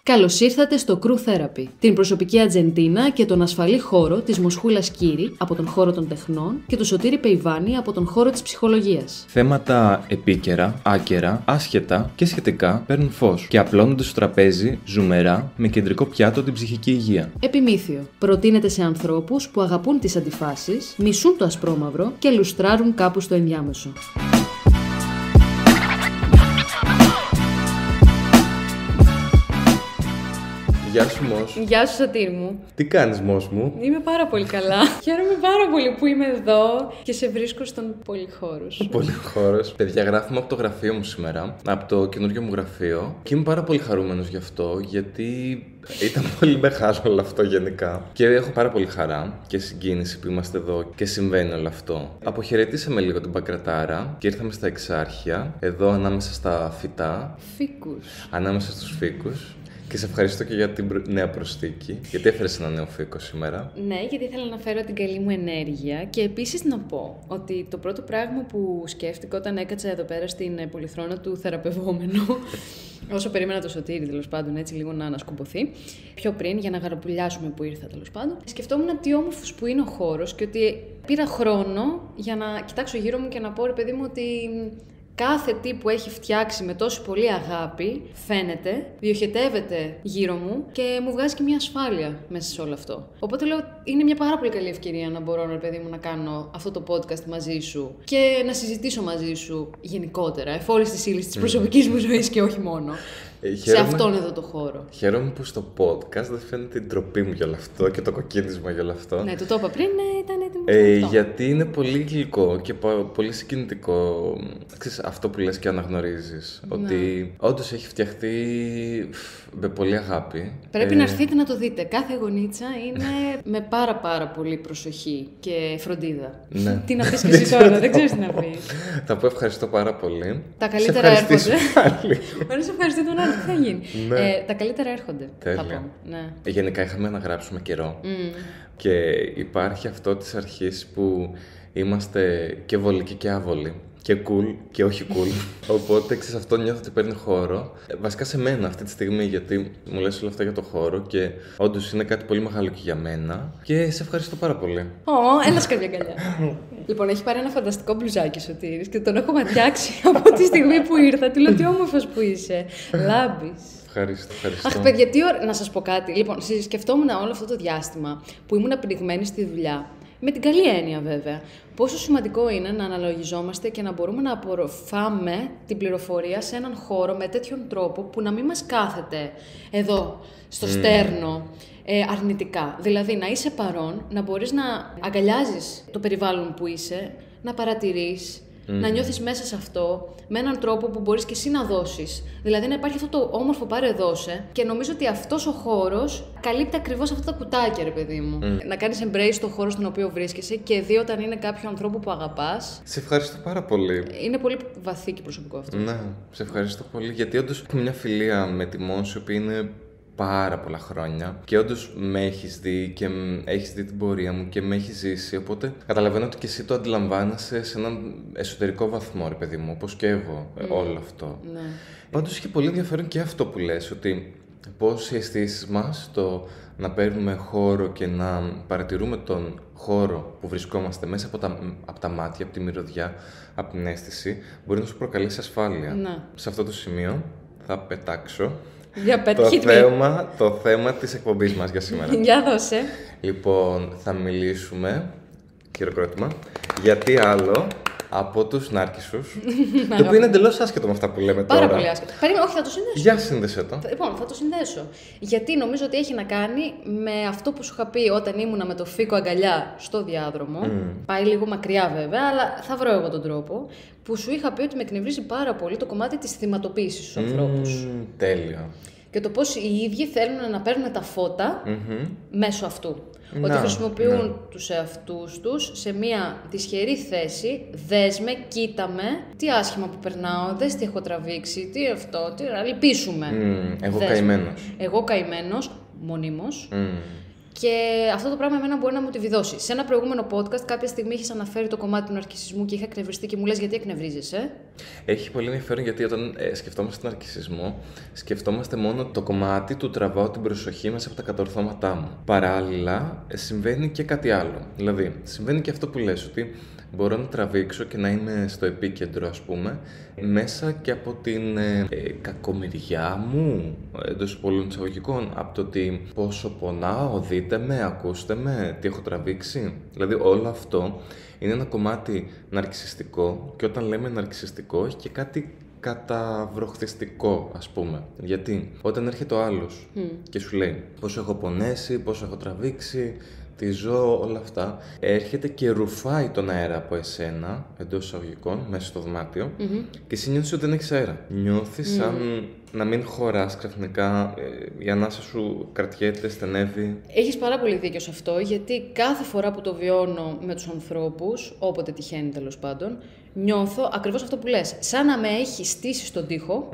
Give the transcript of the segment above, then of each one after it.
Καλώς ήρθατε στο Crew Therapy, την προσωπική ατζεντίνα και τον ασφαλή χώρο της Μοσχούλας Κύρη από τον χώρο των τεχνών και του Σωτήρη Πεϊβάνη από τον χώρο της ψυχολογίας. Θέματα επίκαιρα, άκερα, άσχετα και σχετικά παίρνουν φως και απλώνονται στο τραπέζι ζουμερά με κεντρικό πιάτο την ψυχική υγεία. Επιμήθειο. Προτείνεται σε ανθρώπους που αγαπούν τις αντιφάσεις, μισούν το ασπρόμαυρο και λουστράρουν κάπου στο ενδιάμεσο. Γεια σου, Μος. Γεια σου, Σωτήρη μου. Τι κάνεις, Μος μου? Είμαι πάρα πολύ καλά. Χαίρομαι πάρα πολύ που είμαι εδώ και σε βρίσκω στον πολυχώρο σου. Πολυχώρος. Παιδιά, γράφουμε από το γραφείο μου σήμερα, από το καινούργιο μου γραφείο. Και είμαι πάρα πολύ χαρούμενος γι' αυτό, γιατί ήταν πολύ μεγάλο όλο αυτό γενικά. Και έχω πάρα πολύ χαρά και συγκίνηση που είμαστε εδώ και συμβαίνει όλο αυτό. Αποχαιρετήσαμε λίγο την Παγκρατάρα και ήρθαμε στα Εξάρχεια, εδώ ανάμεσα στα φυτά. Φίκους. Ανάμεσα στους φύκους. Και σε ευχαριστώ και για την νέα προσθήκη. Γιατί έφερες ένα νέο φύκο σήμερα? Ναι, γιατί ήθελα να φέρω την καλή μου ενέργεια και επίσης να πω ότι το πρώτο πράγμα που σκέφτηκα όταν έκατσα εδώ πέρα στην πολυθρόνα του θεραπευόμενου, όσο περίμενα το Σωτήρη τέλος πάντων, έτσι λίγο να ανασκουμποθεί, πιο πριν για να γαραπουλιάσουμε που ήρθα τέλος πάντων, σκεφτόμουν τι όμορφος που είναι ο χώρος και ότι πήρα χρόνο για να κοιτάξω γύρω μου και να πω, ρε παιδί μου, ότι κάθε τι που έχει φτιάξει με τόση πολύ αγάπη φαίνεται, διοχετεύεται γύρω μου και μου βγάζει και μια ασφάλεια μέσα σε όλο αυτό. Οπότε λέω, είναι μια πάρα πολύ καλή ευκαιρία να μπορώ, ρε παιδί μου, να κάνω αυτό το podcast μαζί σου και να συζητήσω μαζί σου γενικότερα, εφ' όλης της ύλης της προσωπικής μου ζωής και όχι μόνο. Σε αυτόν εδώ το χώρο. Χαίρομαι που στο podcast δεν φαίνεται η ντροπή μου για όλο αυτό και το κοκκίνισμα για όλο αυτό. Ναι, το είπα πριν, ήταν έτοιμο. Γιατί είναι πολύ γλυκό και πολύ συγκινητικό. Ξέρεις, αυτό που λες και αναγνωρίζεις. Ναι. Ότι όντως έχει φτιαχτεί με πολύ αγάπη. Πρέπει να έρθετε να το δείτε. Κάθε γωνίτσα είναι με πάρα πολύ προσοχή και φροντίδα. Ναι. Τι να πεις και εσύ τώρα, δεν ξέρεις τι να πεις. Θα πω ευχαριστώ πάρα πολύ. Τα καλύτερα έρχονται. Ωραία, σε ευχαριστώ τον άλλο, τι θα γίνει. Ναι. Τα καλύτερα έρχονται. Τέλεια. Θα πω. Ναι. Γενικά είχαμε να γράψουμε καιρό. Και υπάρχει αυτό της αρχής που είμαστε και βολικοί και άβολοι. Και cool και όχι cool. Οπότε ξέρεις, αυτό νιώθω ότι παίρνει χώρο. Βασικά σε μένα αυτή τη στιγμή, γιατί μου λες όλα αυτά για το χώρο και όντως είναι κάτι πολύ μεγάλο και για μένα. Και σε ευχαριστώ πάρα πολύ. Έλα σκάβια αγκαλιά. Λοιπόν, έχει πάρει ένα φανταστικό μπλουζάκι Σωτήρης και τον έχω ματιάξει από τη στιγμή που ήρθα. Του λέω τι όμορφος που είσαι. Λάμπεις. Ευχαριστώ. Αχ, παιδιά, τι ώρα. Να σας πω κάτι. Λοιπόν, σκεφτόμουν όλο αυτό το διάστημα που ήμουν πνιγμένη στη δουλειά. Με την καλή έννοια, βέβαια. Πόσο σημαντικό είναι να αναλογιζόμαστε και να μπορούμε να απορροφάμε την πληροφορία σε έναν χώρο με τέτοιον τρόπο που να μην μας κάθεται εδώ, στο στέρνο, αρνητικά. Δηλαδή, να είσαι παρόν, να μπορείς να αγκαλιάζεις το περιβάλλον που είσαι, να παρατηρείς, να νιώθεις μέσα σε αυτό με έναν τρόπο που μπορείς και εσύ να δώσεις. Δηλαδή να υπάρχει αυτό το όμορφο πάρε δώσε και νομίζω ότι αυτός ο χώρος καλύπτει ακριβώς αυτά τα κουτάκια, ρε παιδί μου. Να κάνεις embrace το χώρο στον οποίο βρίσκεσαι και δύο όταν είναι κάποιο ανθρώπου που αγαπάς. Σε ευχαριστώ πάρα πολύ. Είναι πολύ βαθύ και προσωπικό αυτό. Ναι, σε ευχαριστώ πολύ γιατί όντως έχω μια φιλία με τη Μόση που είναι πάρα πολλά χρόνια και όντως με έχεις δει και έχεις δει την πορεία μου και με έχεις ζήσει, οπότε καταλαβαίνω ότι και εσύ το αντιλαμβάνεσαι σε έναν εσωτερικό βαθμό, ρε παιδί μου, όπως και εγώ, όλο αυτό. Ναι. Πάντως είχε πολύ ενδιαφέρον και αυτό που λες, ότι πώς οι αισθήσεις μας, το να παίρνουμε χώρο και να παρατηρούμε τον χώρο που βρισκόμαστε μέσα από τα μάτια, από τη μυρωδιά, από την αίσθηση, μπορεί να σου προκαλέσει ασφάλεια. Ναι. Σε αυτό το σημείο θα πετάξω το θέμα της εκπομπής μας για σήμερα. Για δώσε. Λοιπόν, θα μιλήσουμε, χειροκρότημα, γιατί άλλο από τους Νάρκισσους, το οποίο είναι εντελώς άσχετο με αυτά που λέμε τώρα. Πάρα πολύ άσχετο. Περίμενε, όχι, θα το συνδέσω. Για σύνδεσέ το. Λοιπόν, θα το συνδέσω. Γιατί νομίζω ότι έχει να κάνει με αυτό που σου είχα πει όταν ήμουνα με το φίκο αγκαλιά στο διάδρομο. Πάει λίγο μακριά βέβαια, αλλά θα βρω εγώ τον τρόπο. Που σου είχα πει ότι με εκνευρίζει πάρα πολύ το κομμάτι της θυματοποίησης στους ανθρώπους. Τέλεια. Και το πώς οι ίδιοι θέλουν να παίρνουν τα φώτα μέσω αυτού. Ότι χρησιμοποιούν τους εαυτούς τους σε μια δυσχερή θέση. Δες με, κοίτα με, τι άσχημα που περνάω, δες τι έχω τραβήξει, τι αυτό, τι λυπήσουμε. Εγώ καημένος, μονίμως. Και αυτό το πράγμα εμένα μπορεί να μου τη βιδώσει. Σε ένα προηγούμενο podcast, κάποια στιγμή είχες αναφέρει το κομμάτι του ναρκισσισμού και είχα εκνευριστεί και μου λες γιατί εκνευρίζεσαι. Έχει πολύ ενδιαφέρον γιατί όταν σκεφτόμαστε τον ναρκισσισμό, σκεφτόμαστε μόνο το κομμάτι του τραβάω την προσοχή μέσα από τα κατορθώματά μου. Παράλληλα, συμβαίνει και κάτι άλλο. Δηλαδή, συμβαίνει και αυτό που λες, ότι μπορώ να τραβήξω και να είμαι στο επίκεντρο, ας πούμε, μέσα και από την κακομοιριά μου, εντός πολλών εισαγωγικών, από το ότι πόσο πονάω, δείτε με, ακούστε με, τι έχω τραβήξει. Δηλαδή, όλο αυτό είναι ένα κομμάτι ναρκισσιστικό και όταν λέμε ναρκισσιστικό έχει και κάτι καταβροχθιστικό, ας πούμε. Γιατί όταν έρχεται ο άλλος και σου λέει πόσο έχω πονέσει, πόσο έχω τραβήξει, τι ζω, όλα αυτά, έρχεται και ρουφάει τον αέρα από εσένα, εντός εισαγωγικών, μέσα στο δωμάτιο, και εσύ νιώθεις ότι δεν έχεις αέρα. Νιώθεις σαν να μην χωράς ξαφνικά, η ανάσα σου κρατιέται, στενεύει. Έχεις πάρα πολύ δίκιο σε αυτό, γιατί κάθε φορά που το βιώνω με τους ανθρώπους, όποτε τυχαίνει τέλος πάντων, νιώθω ακριβώς αυτό που λες. Σαν να με έχει στήσει στον τοίχο,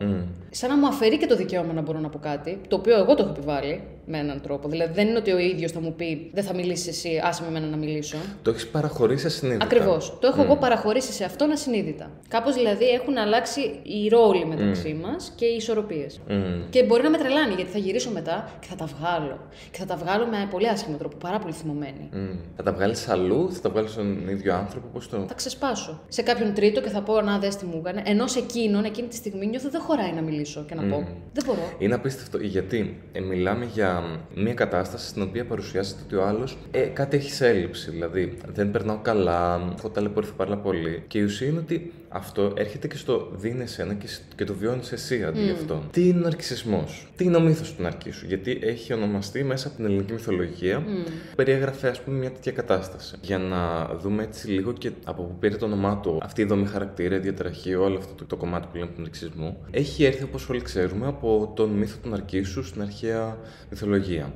σαν να μου αφαιρεί και το δικαίωμα να μπορώ να πω κάτι, το οποίο εγώ το έχω επιβάλει με έναν τρόπο. Δηλαδή δεν είναι ότι ο ίδιος θα μου πει δεν θα μιλήσεις εσύ, άσε με εμένα να μιλήσω. Το έχεις παραχωρήσει ασυνείδητα. Ακριβώς. Το έχω εγώ παραχωρήσει σε αυτόν ασυνείδητα. Κάπως δηλαδή έχουν αλλάξει οι ρόλοι μεταξύ μας και οι ισορροπίες. Και μπορεί να με τρελάνει, γιατί θα γυρίσω μετά και θα τα βγάλω. Και θα τα βγάλω με πολύ άσχημο τρόπο, πάρα πολύ θυμωμένη. Θα τα βγάλεις αλλού, θα τα βγάλεις στον ίδιο άνθρωπο, πώς το. Θα ξεσπάσω σε κάποιον τρίτο και θα πω να δες τι μου έκανε. Ενώ σε εκείνον, εκείνη τη στιγμή νιώθω δεν χωράει να μιλήσω και να πω. Δεν μπορώ. Είναι απίστευτο γιατί μιλάμε για μια κατάσταση στην οποία παρουσιάζεται ότι ο άλλος κάτι έχει σε έλλειψη. Δηλαδή δεν περνάω καλά, έχω ταλαιπωρηθεί πάρα πολύ. Και η ουσία είναι ότι αυτό έρχεται και στο δίνει εσένα και το βιώνεις εσύ αντί γι' αυτό. Τι είναι ο ναρκισσισμός, τι είναι ο μύθος του ναρκίσου, γιατί έχει ονομαστεί μέσα από την ελληνική μυθολογία. Περιέγραφε, ας πούμε, μια τέτοια κατάσταση. Για να δούμε έτσι λίγο και από πού πήρε το όνομά του, αυτή η δομή χαρακτήρα, η διαταραχή, όλο αυτό το κομμάτι που λέμε του ναρκισσισμού, έχει έρθει, όπως όλοι ξέρουμε, από τον μύθο του Ναρκίσου στην αρχαία μυθολογία.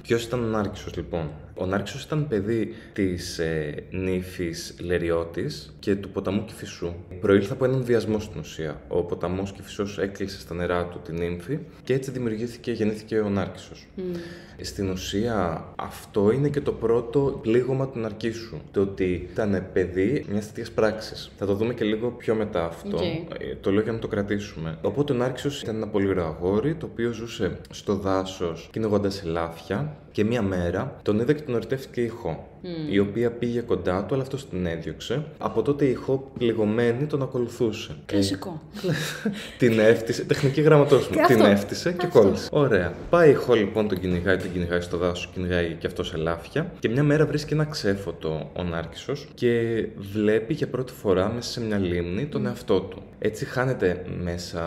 Ποιος ήταν ο Νάρκισσος, λοιπόν? Ο Νάρκισσος ήταν παιδί της νύφης Λεριώτης και του ποταμού Κηφισού. Προήλθε από έναν βιασμό στην ουσία. Ο ποταμός Κηφισός έκλεισε στα νερά του την νύμφη και έτσι γεννήθηκε ο Νάρκισσος. Στην ουσία, αυτό είναι και το πρώτο πλήγωμα του Ναρκίσου. Το ότι ήταν παιδί μιας τέτοιας πράξης. Θα το δούμε και λίγο πιο μετά αυτό. Το λέω για να το κρατήσουμε. Οπότε ο Νάρκισσος ήταν ένα πολύ ωραίο αγόρι, το οποίο ζούσε στο δάσος κυνηγώντας ελάφια. Και μία μέρα τον είδε και τον ερωτεύτηκε η Ηχό, η οποία πήγε κοντά του, αλλά αυτός την έδιωξε. Από τότε η Ηχό, πληγωμένη, τον ακολουθούσε. Κλασικό. Την έφτισε, τεχνική γραμματόσημη. Την έφτισε και κόλλησε. Ωραία. Πάει η Ηχό λοιπόν, τον κυνηγάει στο δάσος, κυνηγάει και αυτός ελάφια. Και μια μέρα βρίσκει ένα ξέφωτο ο Νάρκισσος και βλέπει για πρώτη φορά μέσα σε μια λίμνη τον εαυτό του. Έτσι χάνεται μέσα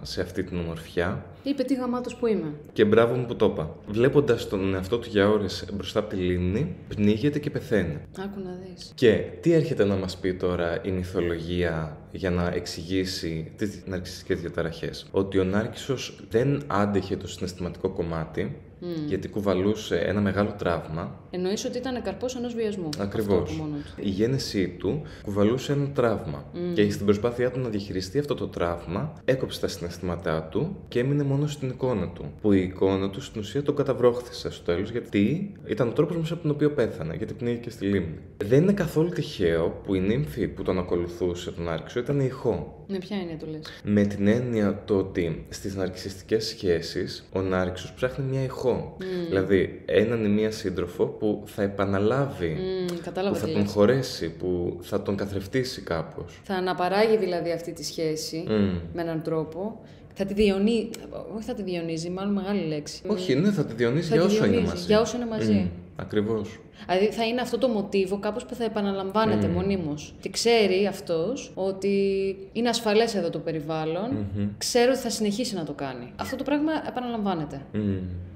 σε αυτή την ομορφιά. Είπε τι γαμάτος που είμαι. Και μπράβο μου που το είπα. Βλέποντας τον εαυτό του για ώρες μπροστά από τη λίμνη, πνίγεται και πεθαίνει. Άκου να δεις. Και τι έρχεται να μας πει τώρα η μυθολογία για να εξηγήσει τις ναρκισσιστικές διαταραχές? Ότι ο Νάρκισσος δεν άντεχε το συναισθηματικό κομμάτι, γιατί κουβαλούσε ένα μεγάλο τραύμα. Εννοείς ότι ήταν καρπός ενός βιασμού. Ακριβώς. Η γέννησή του κουβαλούσε ένα τραύμα. Και στην προσπάθειά του να διαχειριστεί αυτό το τραύμα, έκοψε τα συναισθήματά του και έμεινε μόνο στην εικόνα του. Που η εικόνα του στην ουσία τον καταβρόχθησε στο τέλος, γιατί ήταν ο τρόπος μέσα από τον οποίο πέθανε, γιατί πνίγηκε στη λίμνη. Δεν είναι καθόλου τυχαίο που η νύμφη που τον ακολουθούσε, τον Νάρκισσο, ήταν η Ηχό. Με ποια έννοια το λες? Με την έννοια το ότι στις ναρκισσιστικές σχέσεις ο Νάρκισσος ψάχνει μια Ηχό. Δηλαδή έναν ή μία σύντροφο που θα επαναλάβει, που θα τον χωρέσει, που θα τον καθρεφτίσει κάπως. Θα αναπαράγει δηλαδή αυτή τη σχέση με έναν τρόπο. Θα τη διονύζει. Όχι θα τη διονύζει, μάλλον μεγάλη λέξη. Όχι, ναι, θα τη διονύζει για όσο είναι μαζί. Για όσο είναι μαζί. Ακριβώς. Δηλαδή θα είναι αυτό το μοτίβο κάπως που θα επαναλαμβάνεται μονίμως. Και ξέρει αυτός ότι είναι ασφαλές εδώ το περιβάλλον, ξέρει ότι θα συνεχίσει να το κάνει. Αυτό το πράγμα επαναλαμβάνεται.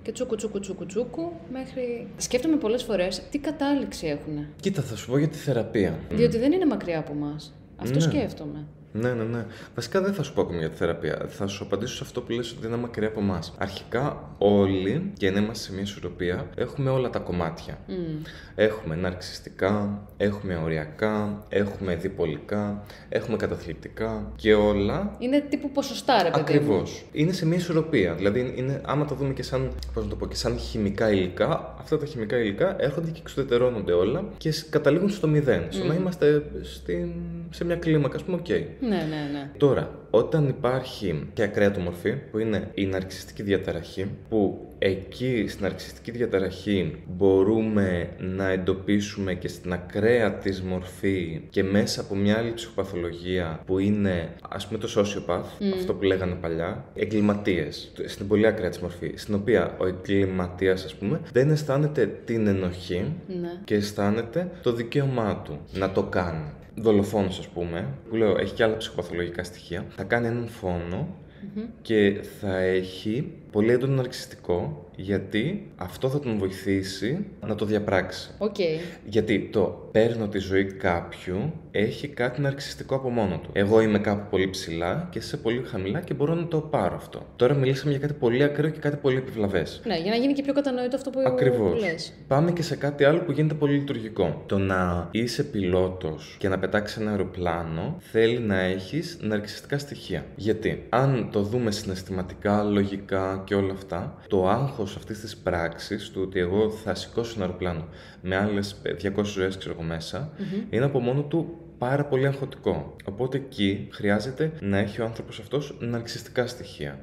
Και τσούκου μέχρι. Σκέφτομαι πολλές φορές τι κατάληξη έχουν. Κοίτα, θα σου πω για τη θεραπεία. Διότι δεν είναι μακριά από εμάς. Αυτό σκέφτομαι. Ναι. Βασικά δεν θα σου πω ακόμη για τη θεραπεία. Θα σου απαντήσω σε αυτό που λες ότι είναι μακριά από εμάς. Αρχικά, όλοι, και να είμαστε σε μια ισορροπία, έχουμε όλα τα κομμάτια. Έχουμε ναρκισσιστικά, έχουμε οριακά, έχουμε διπολικά, έχουμε καταθλιπτικά και όλα. Είναι τύπου ποσοστά, ρε παιδί. Ακριβώς. Είναι σε μια ισορροπία. Δηλαδή, είναι, άμα το δούμε και σαν, πώς να το πω, και σαν χημικά υλικά, αυτά τα χημικά υλικά έρχονται και εξουδετερώνονται όλα και καταλήγουν στο 0. Στο να είμαστε σε μια κλίμακα, ας πούμε, OK. Ναι. Τώρα, όταν υπάρχει και ακραία του μορφή, που είναι η ναρκισσιστική διαταραχή, που εκεί στην ναρκισσιστική διαταραχή μπορούμε να εντοπίσουμε και στην ακραία της μορφή και μέσα από μια άλλη ψυχοπαθολογία που είναι, ας πούμε, το sociopath, αυτό που λέγανε παλιά, εγκληματίες, στην πολύ ακραία της μορφή, στην οποία ο εγκληματίας, ας πούμε, δεν αισθάνεται την ενοχή και αισθάνεται το δικαίωμά του να το κάνει. Δολοφόνος, ας πούμε, που λέω έχει και άλλα ψυχοπαθολογικά στοιχεία, θα κάνει έναν φόνο και θα έχει πολύ έντονο ναρκισσιστικό, γιατί αυτό θα τον βοηθήσει να το διαπράξει. Γιατί το παίρνω τη ζωή κάποιου έχει κάτι ναρκισσιστικό από μόνο του. Εγώ είμαι κάπου πολύ ψηλά και εσύ είσαι πολύ χαμηλά και μπορώ να το πάρω αυτό. Τώρα μιλήσαμε για κάτι πολύ ακραίο και κάτι πολύ επιβλαβές. Ναι, για να γίνει και πιο κατανοητό αυτό που ακριβώς λες. Πάμε και σε κάτι άλλο που γίνεται πολύ λειτουργικό. Το να είσαι πιλότος και να πετάξεις ένα αεροπλάνο θέλει να έχεις ναρκισσιστικά στοιχεία. Γιατί αν το δούμε συναισθηματικά, λογικά και όλα αυτά, το άγχος αυτής της πράξης, του ότι εγώ θα σηκώσω ένα αεροπλάνο με άλλες 200 ζωές, ξέρω εγώ μέσα, είναι από μόνο του πάρα πολύ αγχωτικό. Οπότε εκεί χρειάζεται να έχει ο άνθρωπος αυτός ναρκισσιστικά στοιχεία.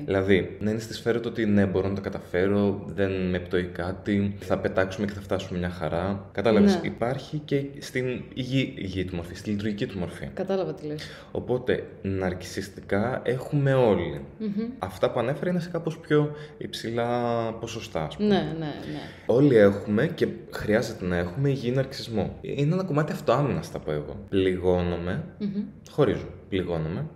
Δηλαδή, να είναι στη σφαίρα του ότι ναι, μπορώ να το καταφέρω, δεν με πτωεί κάτι, θα πετάξουμε και θα φτάσουμε μια χαρά. Κατάλαβες, υπάρχει και στην υγιή του μορφή, στη λειτουργική του μορφή. Κατάλαβα τι λες. Οπότε, ναρκισσιστικά έχουμε όλοι. Αυτά που ανέφερα είναι σε κάπως πιο υψηλά ποσοστά, ας πούμε. Ναι. Όλοι έχουμε και χρειάζεται να έχουμε υγιή ναρκισσισμό. Είναι ένα κομμάτι αυτοάμυνας, θα πω εγώ. Πληγώνομαι, χωρίζω, πληγώνομαι,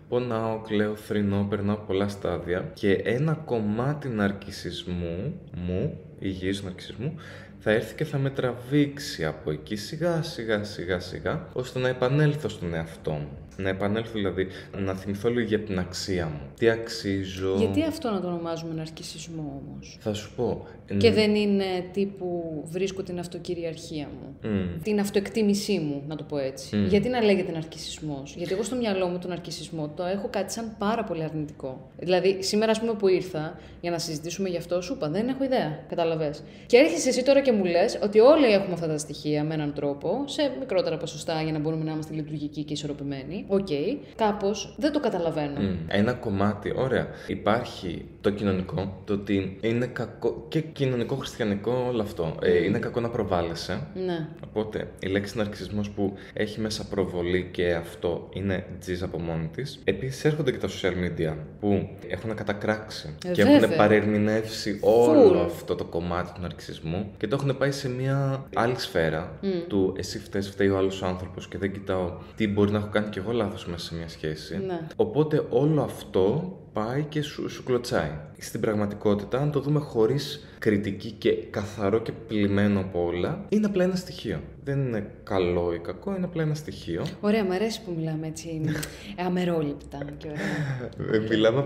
πονάω, κλαίω, θρηνώ, περνάω πολλά στάδια και ένα κομμάτι ναρκισσισμού μου, υγιής ναρκισσισμού, θα έρθει και θα με τραβήξει από εκεί σιγά, ώστε να επανέλθω στον εαυτό μου. Να επανέλθω δηλαδή, να θυμηθώ λίγο για την αξία μου. Τι αξίζω. Γιατί αυτό να το ονομάζουμε ναρκισσισμό όμως? Θα σου πω. Και δεν είναι τύπου βρίσκω την αυτοκυριαρχία μου. Την αυτοεκτίμησή μου, να το πω έτσι. Γιατί να λέγεται ναρκισσισμός? Γιατί εγώ στο μυαλό μου τον ναρκισσισμό το έχω κάτι σαν πάρα πολύ αρνητικό. Δηλαδή, σήμερα, ας πούμε, που ήρθα για να συζητήσουμε γι' αυτό, σου είπα, δεν έχω ιδέα. Καταλαβες. Και έρχεσαι εσύ τώρα και μου λες ότι όλοι έχουμε αυτά τα στοιχεία με έναν τρόπο, σε μικρότερα ποσοστά για να μπορούμε να είμαστε λειτουργικοί και ισορροπημένοι. Κάπως δεν το καταλαβαίνω. Ένα κομμάτι, ωραία. Υπάρχει το κοινωνικό, το ότι είναι κακό και κοινωνικό-χριστιανικό όλο αυτό. Είναι κακό να προβάλλεσαι. Ναι. Οπότε η λέξη ναρκισσισμός που έχει μέσα προβολή και αυτό είναι τζιζ από μόνη της. Επίσης έρχονται και τα social media που έχουν κατακράξει και έχουν παρερμηνεύσει όλο αυτό το κομμάτι του ναρκισσισμού και το έχουν πάει σε μια άλλη σφαίρα του εσύ φταίει ο άλλος άνθρωπος και δεν κοιτάω τι μπορεί να έχω κάνει κι εγώ λάθος μέσα σε μια σχέση. Ναι. Οπότε όλο αυτό πάει και σου κλωτσάει. Στην πραγματικότητα, αν το δούμε χωρίς κριτική και καθαρό και πλημμένο από όλα, είναι απλά ένα στοιχείο. Δεν είναι καλό ή κακό, είναι απλά ένα στοιχείο. Ωραία, μου αρέσει που μιλάμε έτσι αμερόληπτα και ωραία. Μιλάμε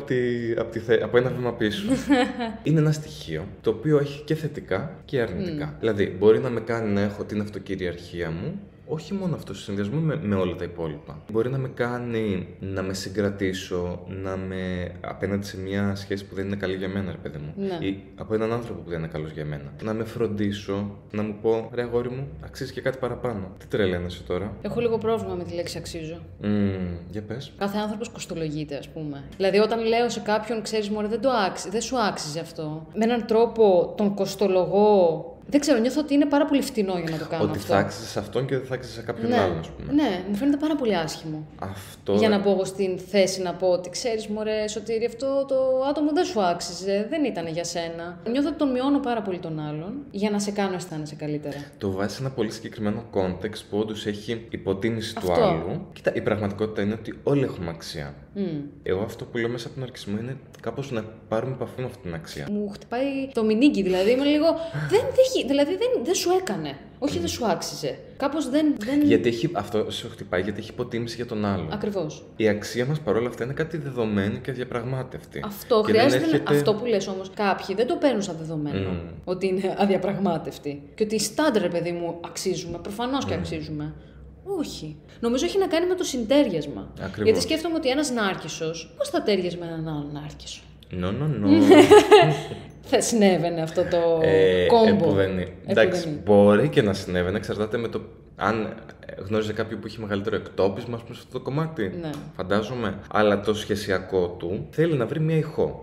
από ένα βήμα πίσω. Είναι ένα στοιχείο το οποίο έχει και θετικά και αρνητικά. Δηλαδή, μπορεί να με κάνει να έχω την αυτοκυριαρχία μου. Όχι μόνο αυτό, σε συνδυασμό με όλα τα υπόλοιπα. Μπορεί να με κάνει να με συγκρατήσω, απέναντι σε μια σχέση που δεν είναι καλή για μένα, ρε παιδί μου. Ναι. Ή από έναν άνθρωπο που δεν είναι καλός για μένα. Να με φροντίσω, να μου πω, ρε αγόρι μου, αξίζει και κάτι παραπάνω. Τι τρελαίνεσαι τώρα? Έχω λίγο πρόβλημα με τη λέξη αξίζω. Για πες. Κάθε άνθρωπος κοστολογείται, ας πούμε. Δηλαδή, όταν λέω σε κάποιον, ξέρεις, μωρέ, δεν σου άξιζε αυτό. Με έναν τρόπο τον κοστολογώ. Δεν ξέρω, νιώθω ότι είναι πάρα πολύ φτηνό για να το κάνω ότι αυτό. θα άξιζε σε αυτόν και δεν θα άξιζε σε κάποιον άλλον, ας πούμε. Ναι, μου φαίνεται πάρα πολύ άσχημο. Αυτό... Για να μπω εγώ στην θέση να πω ότι ξέρεις, μωρέ, Σωτήρη, αυτό το άτομο δεν σου άξιζε, δεν ήταν για σένα. Νιώθω ότι τον μειώνω πάρα πολύ τον άλλον για να σε κάνω αισθάνεσαι καλύτερα. Το βάζει σε ένα πολύ συγκεκριμένο context που όντως έχει υποτίμηση του άλλου. Κοίτα, η πραγματικότητα είναι ότι όλοι έχουμε αξία. Εγώ αυτό που λέω μέσα από τον ναρκισσισμό είναι κάπως να πάρουμε επαφή με αυτή την αξία. Μου χτυπάει το μηνύκι, δηλαδή είμαι λίγο. Δεν σου έκανε. Όχι, δεν σου άξιζε. Κάπως δεν. Γιατί αυτό σου χτυπάει, γιατί έχει υποτίμηση για τον άλλον. Ακριβώς. Η αξία μας παρόλα αυτά είναι κάτι δεδομένο και αδιαπραγμάτευτη. Αυτό και χρειάζεται. Αυτό που λες όμως, κάποιοι δεν το παίρνουν σαν δεδομένο. Ότι είναι αδιαπραγμάτευτη. Και ότι στάνταρ, παιδί μου, αξίζουμε. Προφανώς και αξίζουμε. Όχι. Νομίζω έχει να κάνει με το συντέριασμα. Ακριβώς. Γιατί σκέφτομαι ότι ένας νάρκισσος, πώς θα τέριαζε με έναν άλλον νάρκισσο? Θα συνέβαινε αυτό το κόμπο. Εντάξει, μπορεί και να συνέβαινε, εξαρτάται με το Αν γνώριζε κάποιον που έχει μεγαλύτερο εκτόπισμα, ας πούμε, σε αυτό το κομμάτι, Ναι. φαντάζομαι. Αλλά το σχεσιακό του θέλει να βρει μια ηχό.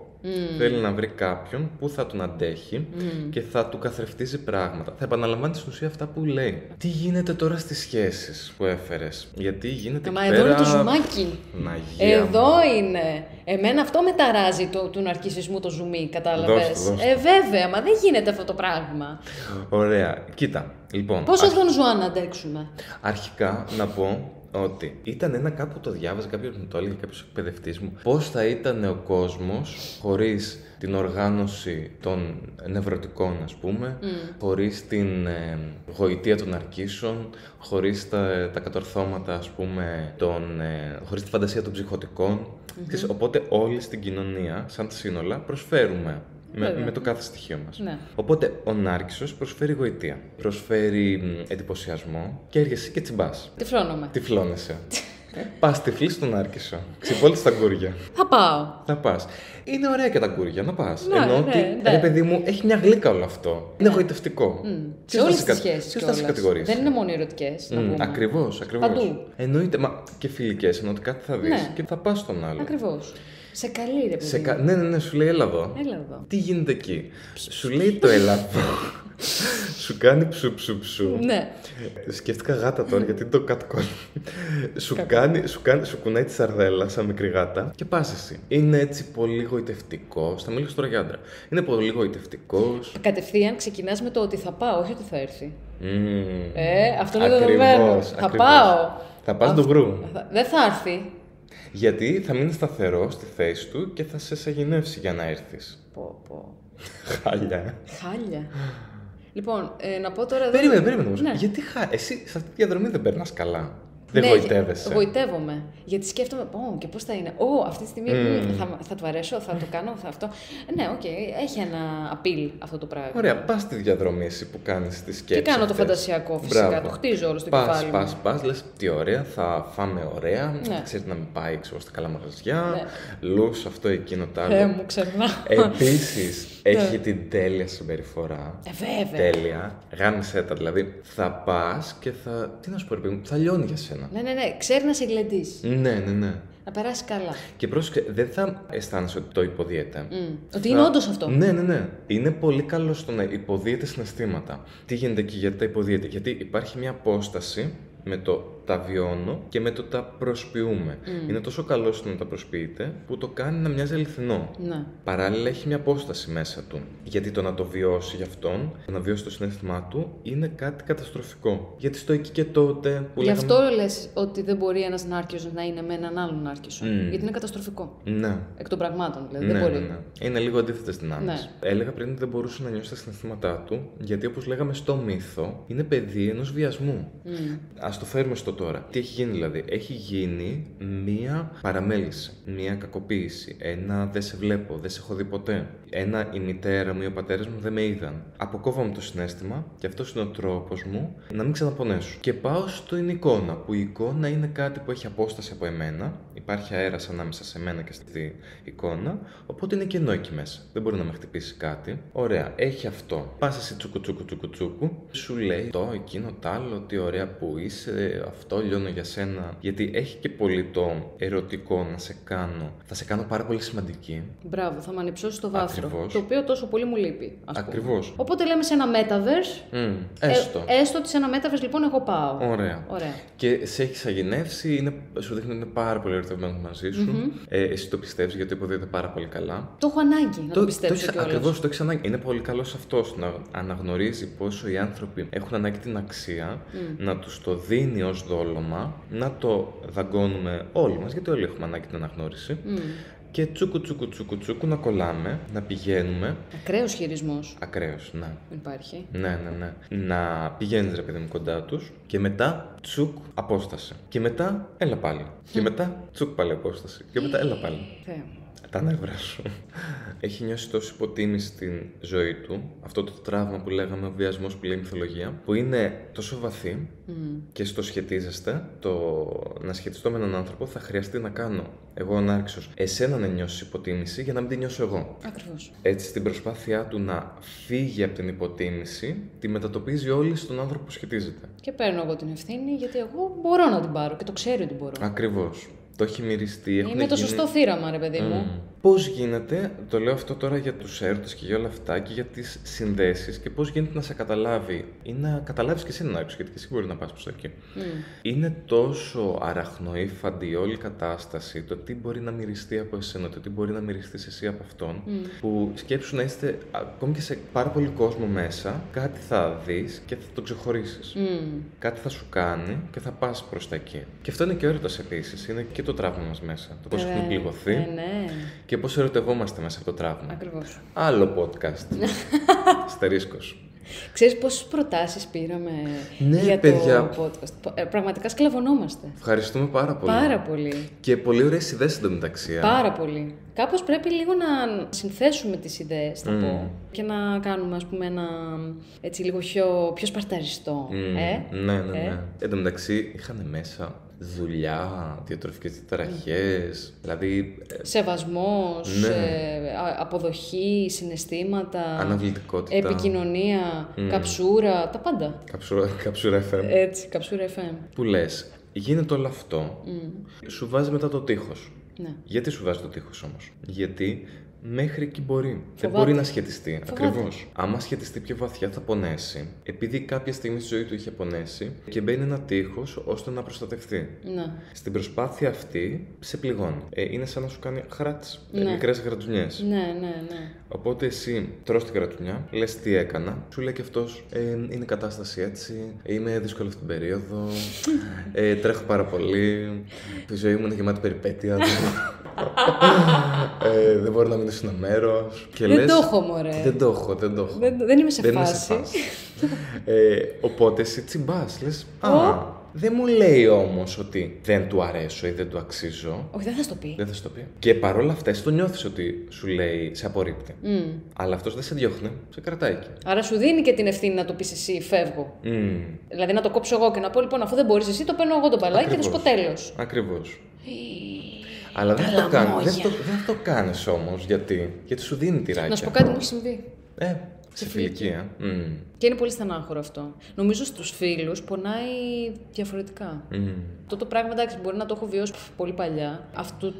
Θέλει να βρει κάποιον που θα τον αντέχει και θα του καθρεφτίζει πράγματα. Θα επαναλαμβάνει στην ουσία αυτά που λέει. Τι γίνεται τώρα στις σχέσεις που έφερες? Γιατί γίνεται εκεί πέρα... Εδώ είναι το ζουμάκι. Παναγία Εδώ μου. είναι. Εμένα αυτό με ταράζει του ναρκισσισμού το ζουμί, κατάλαβες. Δώστε. Βέβαια, μα δεν γίνεται αυτό το πράγμα. Ωραία. Κοίτα, λοιπόν. Πόσο Δον Ζουάν να αντέξουμε? Αρχικά να πω ότι ήταν ένα κάπου το διάβαζα, κάποιος μου το έλεγε, κάποιος εκπαιδευτής μου, πώς θα ήταν ο κόσμος χωρίς την οργάνωση των νευρωτικών, ας πούμε, χωρίς την γοητεία των ναρκισσών, χωρίς τα κατορθώματα, ας πούμε, χωρίς τη φαντασία των ψυχωτικών. Οπότε όλοι στην κοινωνία, σαν σύνολα, προσφέρουμε με το κάθε στοιχείο μας. Ναι. Οπότε ο νάρκισσος προσφέρει γοητεία, προσφέρει εντυπωσιασμό και έρχεσαι και τσιμπάς. Τυφλώνομαι. Τυφλώνεσαι. Πας τυφλή στον νάρκισσο. Ξυπόλυτες τα γκούρια. Θα πάω. Θα πας. Είναι ωραία και τα γκούρια, να πας. Ναι, Ενώ ναι, ότι, ναι. ρε παιδί μου, έχει μια γλύκα όλο αυτό. Είναι γοητευτικό. Σε όλες τις σχέσεις Ποιος θα σε κιόλας. κατηγορήσει? Δεν είναι μόνο ερωτικές, να πούμε. Ακριβώς. Παντού. Εννοείται, μα και φιλικές, ενώ ότι κάτι θα δεις Ναι. και θα πας στον άλλο. Ακριβώς. Σε καλή, ρε παιδί. Ναι, σου λέει έλα εδώ. Έλα εδώ. Τι γίνεται εκεί? Σου λέει το έλα εδώ. Σου κάνει ψου. Ναι. Σκέφτηκα γάτα τώρα γιατί είναι το catcall. Σου κουνάει τη σαρδέλα σαν μικρή γάτα και πας εσύ. Είναι έτσι πολύ γοητευτικός. Θα μιλήσω τώρα για άντρα. Είναι πολύ γοητευτικός. Κατευθείαν ξεκινάς με το ότι θα πάω, όχι ότι θα έρθει. Αυτό είναι το Ακριβώς, δεδομένο. Θα ακριβώς. πάω. Θα πας το γκρου. Δεν θα έρθει. Γιατί θα μείνει σταθερό στη θέση του και θα σε σαγηνεύσει για να έρθεις. Πω. Χάλια. Χάλια. Λοιπόν, να πω τώρα... Περίμενε όμως. Ναι. Γιατί εσύ σε αυτή τη διαδρομή δεν περνάς καλά? Δεν Ναι, γοητεύεσαι? Γοητεύομαι. Γιατί σκέφτομαι, και πώς θα είναι. Αυτή τη στιγμή θα του αρέσω, θα το κάνω, θα αυτό. Ναι, οκ, έχει ένα appeal αυτό το πράγμα. Ωραία, πας στη διαδρομή εσύ που κάνεις τις σκέψεις. Και κάνω το αυτές. φαντασιακό φυσικά, Μπράβο. το χτίζω όλο στο κεφάλι μου. Πας, λες τι ωραία, θα φάμε ωραία, Ναι. ξέρεις να μην πάει ξέρω, στα καλά μαγαζιά, Ναι. λούς αυτό εκείνο το άλλο. Μου ξερνάω. Επίσης, έχει την τέλεια συμπεριφορά. Βέβαια. Τέλεια, γάμισέ τα δηλαδή. Θα πας και τι να σου πω ρε παιδί μου, θα λιώνει για σένα. Ναι, ξέρει να σε γλεντήσει. Ναι. Να περάσει καλά. Και πρόσεξε, δεν θα αισθάνεσαι ότι το υποδίεται. Ότι είναι όντως αυτό. Ναι. Είναι πολύ καλό στο να υποδίεται συναισθήματα. Τι γίνεται εκεί, γιατί τα υποδίεται? Γιατί υπάρχει μια απόσταση με το τα βιώνω και με το τα προσποιούμε. Είναι τόσο καλό στο να τα προσποιείται που το κάνει να μοιάζει αληθινό. Ναι. Παράλληλα έχει μια απόσταση μέσα του. Γιατί το να το βιώσει για αυτόν, να βιώσει το συναίσθημά του, είναι κάτι καταστροφικό. Γιατί στο εκεί και τότε που Γι' αυτό λες ότι δεν μπορεί ένας νάρκισσος να είναι με έναν άλλον νάρκισσο. Γιατί είναι καταστροφικό. Ναι. Εκ των πραγμάτων δηλαδή. Δεν μπορεί. Ναι. Είναι λίγο αντίθετες δυνάμεις. Ναι. Έλεγα πριν ότι δεν μπορούσε να νιώσει τα συναισθήματά του, γιατί όπως λέγαμε στο μύθο, είναι παιδί ενός βιασμού. Ας το φέρουμε στο τώρα. Τι έχει γίνει δηλαδή? Έχει γίνει μία παραμέληση, μία κακοποίηση, ένα δεν σε βλέπω, δεν σε έχω δει ποτέ. Ένα η μητέρα μου ή ο πατέρας μου δεν με είδαν. Αποκόβαμε το συναίσθημα και αυτός είναι ο τρόπος μου να μην ξαναπονέσω. Και πάω στην εικόνα, που η εικόνα είναι κάτι που έχει απόσταση από εμένα. Υπάρχει αέρας ανάμεσα σε μένα και στη εικόνα, οπότε είναι κενό εκεί μέσα. Δεν μπορεί να με χτυπήσει κάτι. Ωραία, έχει αυτό. Πας εσύ τσουκου, σου λέει το, εκείνο, τ' άλλο, τι ωραία που είσαι, αυτό λιώνω για σένα. Γιατί έχει και πολύ το ερωτικό να σε κάνω. Θα σε κάνω πάρα πολύ σημαντική. Μπράβο, θα με ανυψώσει το βάθρο. Ακριβώς. Το οποίο τόσο πολύ μου λείπει. Ακριβώς. Οπότε λέμε σε ένα metaverse. Έστω. Έστω ότι σε ένα metaverse λοιπόν εγώ πάω. Ωραία. Και σε έχει αγενεύσει, σου δείχνει ότι είναι πάρα πολύ ερωτευμένο μαζί σου. Εσύ το πιστεύεις γιατί υποδίεται πάρα πολύ καλά. Το έχω ανάγκη να το πιστέψω κιόλας. Ακριβώς, το έχεις ανάγκη. Είναι πολύ καλό σε αυτό να αναγνωρίζει πόσο οι άνθρωποι έχουν ανάγκη την αξία, να τους το δίνει ως δόλωμα, να το δαγκώνουμε όλοι μας, γιατί όλοι έχουμε ανάγκη την αναγνώριση. Και τσούκου να κολλάμε, να πηγαίνουμε. Ακραίος χειρισμός. Ακραίος, ναι. Υπάρχει. Ναι. Να πηγαίνεις ρε παιδί μου κοντά τους και μετά τσουκ απόσταση. Και μετά έλα πάλι. Και μετά τσουκ πάλι απόσταση. Και μετά έλα πάλι. Θεέ μου. τα νεύρα σου. Έχει νιώσει τόση υποτίμηση στην ζωή του, αυτό το τραύμα που λέγαμε, ο βιασμός που λέει η μυθολογία, που είναι τόσο βαθύ και στο σχετίζεστε, το να σχετιστώ με έναν άνθρωπο θα χρειαστεί να κάνω εγώ ανάρξος εσένα να νιώσεις υποτίμηση για να μην την νιώσω εγώ. Ακριβώς. Έτσι, στην προσπάθειά του να φύγει από την υποτίμηση, τη μετατοπίζει όλη στον άνθρωπο που σχετίζεται. Και παίρνω εγώ την ευθύνη, γιατί εγώ μπορώ να την πάρω και το ξέρω ότι μπορώ. Ακριβώς. Το έχει μυριστεί. Είναι το σωστό θύραμα, ρε παιδί μου. Πώς γίνεται, το λέω αυτό τώρα για τους έρωτες και για όλα αυτά και για τις συνδέσεις και πώς γίνεται να σε καταλάβει ή να καταλάβεις και εσύ έναν άκουσα, γιατί και εσύ μπορεί να πας προς τα εκεί. Είναι τόσο αραχνοήφαντη όλη η κατάσταση, το τι μπορεί να μυριστεί από εσένα, το τι μπορεί να μυριστείς εσύ από αυτόν, που σκέψου να είστε ακόμη και σε πάρα πολύ κόσμο μέσα, κάτι θα δεις και θα το ξεχωρίσεις. Κάτι θα σου κάνει και θα πας προς τα εκεί. Και αυτό είναι και έρωτας επίσης, είναι και το τραύμα μας μέσα. Το πώς έχουμε πληγωθεί. Ναι. Και πώς ερωτευόμαστε μέσα από το τραύμα. Ακριβώς. Άλλο podcast. Αστερίσκος. Ξέρεις πόσες προτάσεις πήραμε Ναι, για παιδιά. το podcast. Πραγματικά σκλαβωνόμαστε. Ευχαριστούμε πάρα πολύ. Πάρα πολύ. Και πολύ ωραίες ιδέες εντωμεταξύ. Πάρα πολύ. Κάπως πρέπει λίγο να συνθέσουμε τις ιδέες, θα πω, και να κάνουμε, ας πούμε, ένα έτσι λίγο πιο σπαρταριστό. Ναι. Εν τω μεταξύ είχαν μέσα δουλειά, διατροφικές ταραχές, δηλαδή... Σεβασμός, αποδοχή, συναισθήματα, αναβλητικότητα, επικοινωνία, καψούρα, τα πάντα. Καψούρα FM. Έτσι, καψούρα FM. Που λες, γίνεται όλο αυτό, σου βάζει μετά το τείχος. Ναι. Γιατί σου βάζει το τείχος όμως? Γιατί μέχρι εκεί μπορεί. Φοβάται. Δεν μπορεί να σχετιστεί. Ακριβώς. Άμα σχετιστεί πιο βαθιά θα πονέσει. Επειδή κάποια στιγμή στη ζωή του είχε πονέσει και μπαίνει ένα τείχος ώστε να προστατευτεί. Ναι. Στην προσπάθεια αυτή σε πληγώνει. Είναι σαν να σου κάνει χαράτς. Ναι. Μικρές γρατζουνιές. Ναι. Οπότε εσύ τρως τη γρατζουνιά, λες τι έκανα, σου λέει και αυτός είναι η κατάσταση έτσι, είμαι δύσκολη αυτή την περίοδο, τρέχω πάρα πολύ, η ζωή μου είναι γεμάτη περιπέτεια. Δεν μπορώ να μείνω σε ένα μέρος. Δεν το έχω, μωρέ. Δεν το έχω. Δεν είμαι σε φάση. Οπότε εσύ τσιμπάς, λες, δεν μου λέει όμως ότι δεν του αρέσω ή δεν του αξίζω. Όχι, δεν θα στο πει. Δεν θα σου το πει. Και παρόλα αυτά, εσύ το νιώθεις ότι σου λέει, σε απορρίπτει. Αλλά αυτός δεν σε διώχνει, σε κρατάει εκεί. Άρα σου δίνει και την ευθύνη να το πεις εσύ, φεύγω. Δηλαδή να το κόψω εγώ και να πω, λοιπόν, αφού δεν μπορείς εσύ, το παίρνω εγώ το μπαλάκι και θα σου πω τέλος. Ακριβώς. Αλλά δεν θα το κάνεις όμως, γιατί σου δίνει τυράκια. Να σου πω κάτι, μου έχει συμβεί. Σε φιλική, Και είναι πολύ στενάχωρο αυτό. Νομίζω στους φίλους πονάει διαφορετικά. Αυτό το πράγμα, εντάξει, μπορεί να το έχω βιώσει πολύ παλιά. Αυτού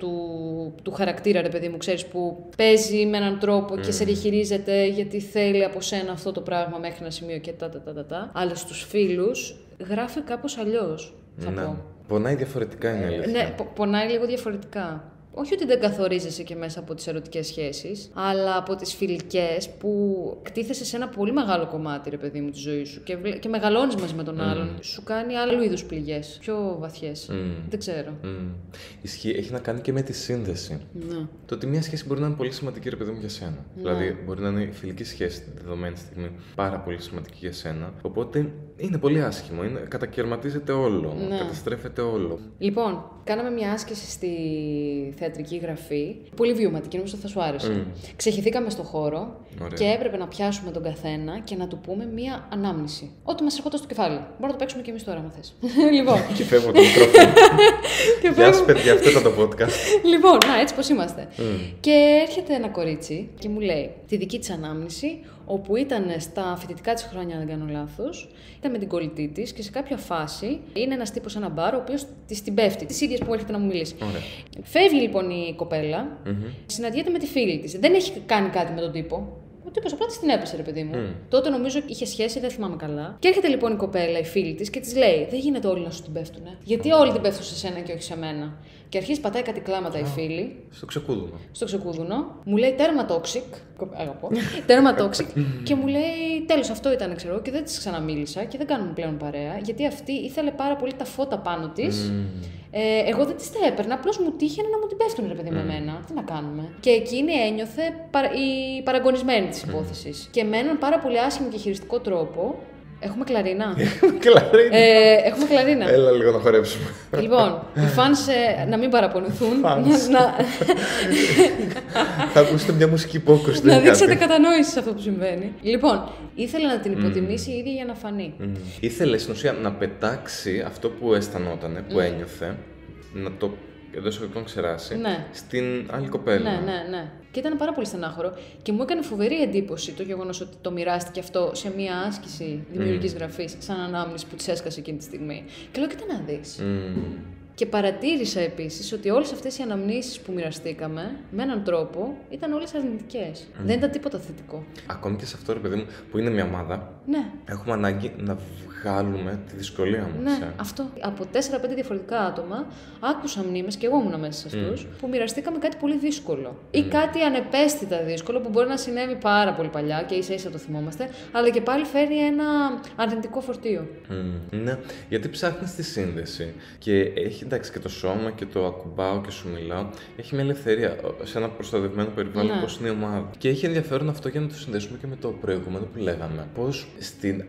του χαρακτήρα, ρε παιδί μου, ξέρεις, που παίζει με έναν τρόπο και σε διαχειρίζεται γιατί θέλει από σένα αυτό το πράγμα μέχρι ένα σημείο και τα. Αλλά στους φίλους γράφει κάπως αλλιώς, θα πω. Πονάει διαφορετικά, είναι αλήθεια. Ναι, πονάει λίγο διαφορετικά. Όχι ότι δεν καθορίζεσαι και μέσα από τις ερωτικές σχέσεις, αλλά από τις φιλικές που κτίθεσαι σε ένα πολύ μεγάλο κομμάτι, ρε παιδί μου, της ζωής σου και μεγαλώνεις μαζί με τον άλλον. Σου κάνει άλλου είδους πληγές, πιο βαθιές. Δεν ξέρω. Ισχύει, έχει να κάνει και με τη σύνδεση. Ναι. Το ότι μια σχέση μπορεί να είναι πολύ σημαντική, ρε παιδί μου, για σένα. Ναι. Δηλαδή, μπορεί να είναι η φιλική σχέση τη δεδομένη στιγμή πάρα πολύ σημαντική για σένα. Οπότε είναι πολύ άσχημο. Κατακαιρματίζεται όλο. Ναι. Καταστρέφεται όλο. Λοιπόν, κάναμε μια άσκηση στη θεατρική γραφή. Πολύ βιωματική, νομίζω θα σου άρεσε. Ξεχυθήκαμε στο χώρο. Ωραία. Και έπρεπε να πιάσουμε τον καθένα και να του πούμε μια ανάμνηση. Ό,τι μας ερχόταν στο κεφάλι. Μπορούμε να το παίξουμε και εμείς τώρα, αν θες. Λοιπόν. Και φεύγω το μικρόφωνο. Γεια σας, παιδιά, αυτό ήταν το podcast. Λοιπόν, έτσι πως είμαστε. Και έρχεται ένα κορίτσι και μου λέει τη δική της ανάμνηση, όπου ήταν στα φοιτητικά της χρόνια, αν δεν κάνω λάθος, ήταν με την κολλητή της και σε κάποια φάση είναι ένας τύπος σε ένα μπαρ, ο οποίος της την πέφτει, της ίδιας που έρχεται να μου μιλήσει. Ωραία. Φεύγει λοιπόν η κοπέλα, συναντιέται με τη φίλη της. Δεν έχει κάνει κάτι με τον τύπο. Ο τύπος απλά της την έπεσε, ρε παιδί μου. Τότε νομίζω είχε σχέση, δεν θυμάμαι καλά. Και έρχεται λοιπόν η κοπέλα, η φίλη της, και της λέει: δεν γίνεται όλοι να σου την πέφτουνε. Γιατί όλοι την πέφτουν σε σένα και όχι σε μένα. Και αρχίζει πατάει κάτι κλάματα η φίλη. Στο ξεκούδουνο. Μου λέει τέρμα toxic. Αγαπώ. Τέρμα toxic. Και μου λέει τέλος, αυτό ήταν, ξέρω, και δεν της ξαναμίλησα και δεν κάνουμε πλέον παρέα. Γιατί αυτή ήθελε πάρα πολύ τα φώτα πάνω της. Εγώ δεν της τα έπαιρνα. Απλώς μου τύχαινε να μου την πέφτουν, ρε παιδί, με εμένα. Τι να κάνουμε. Και εκείνη ένιωθε η παραγωνισμένη της υπόθεσης. Και με έναν πάρα πολύ άσχημο και χειριστικό τρόπο Έχουμε κλαρίνα. Κλαρίνα. Έχουμε κλαρίνα. Έλα λίγο να χορέψουμε. Λοιπόν, οι φανς να μην παραπονηθούν. Θα ακούσετε μια μουσική υπόκριση. Να δείξετε κατανόηση σε αυτό που συμβαίνει. Λοιπόν, ήθελε να την υποτιμήσει η ίδια για να φανεί. Ήθελε στην ουσία να πετάξει αυτό που αισθανότανε, που ένιωθε, να το εντός εισαγωγικών ξεράσει στην άλλη κοπέλα. Ναι. Και ήταν πάρα πολύ στενάχωρο και μου έκανε φοβερή εντύπωση το γεγονός ότι το μοιράστηκε αυτό σε μια άσκηση δημιουργικής γραφής, σαν ανάμνηση που της έσκασε εκείνη τη στιγμή. Και λέω, κοίτα να δεις. Και παρατήρησα επίσης ότι όλες αυτές οι αναμνήσεις που μοιραστήκαμε, με έναν τρόπο, ήταν όλες αρνητικές. Δεν ήταν τίποτα θετικό. Ακόμη και σε αυτό, ρε παιδί μου, που είναι μια ομάδα, έχουμε ανάγκη να βγάλουμε τη δυσκολία μας. Ναι, αυτό. Από 4-5 διαφορετικά άτομα άκουσα μνήμες, και εγώ ήμουνα μέσα σε αυτούς, που μοιραστήκαμε κάτι πολύ δύσκολο. Ή κάτι ανεπαίσθητα δύσκολο που μπορεί να συνέβη πάρα πολύ παλιά και ίσα-ίσα το θυμόμαστε, αλλά και πάλι φέρει ένα αρνητικό φορτίο. Ναι, γιατί ψάχνεις τη σύνδεση και έχει εντάξει και το σώμα και το ακουμπάω και σου μιλάω. Έχει μια ελευθερία σε ένα προστατευμένο περιβάλλον όπως είναι η ομάδα. Και έχει ενδιαφέρον αυτό για να το συνδέσουμε και με το προηγούμενο που λέγαμε. Πώς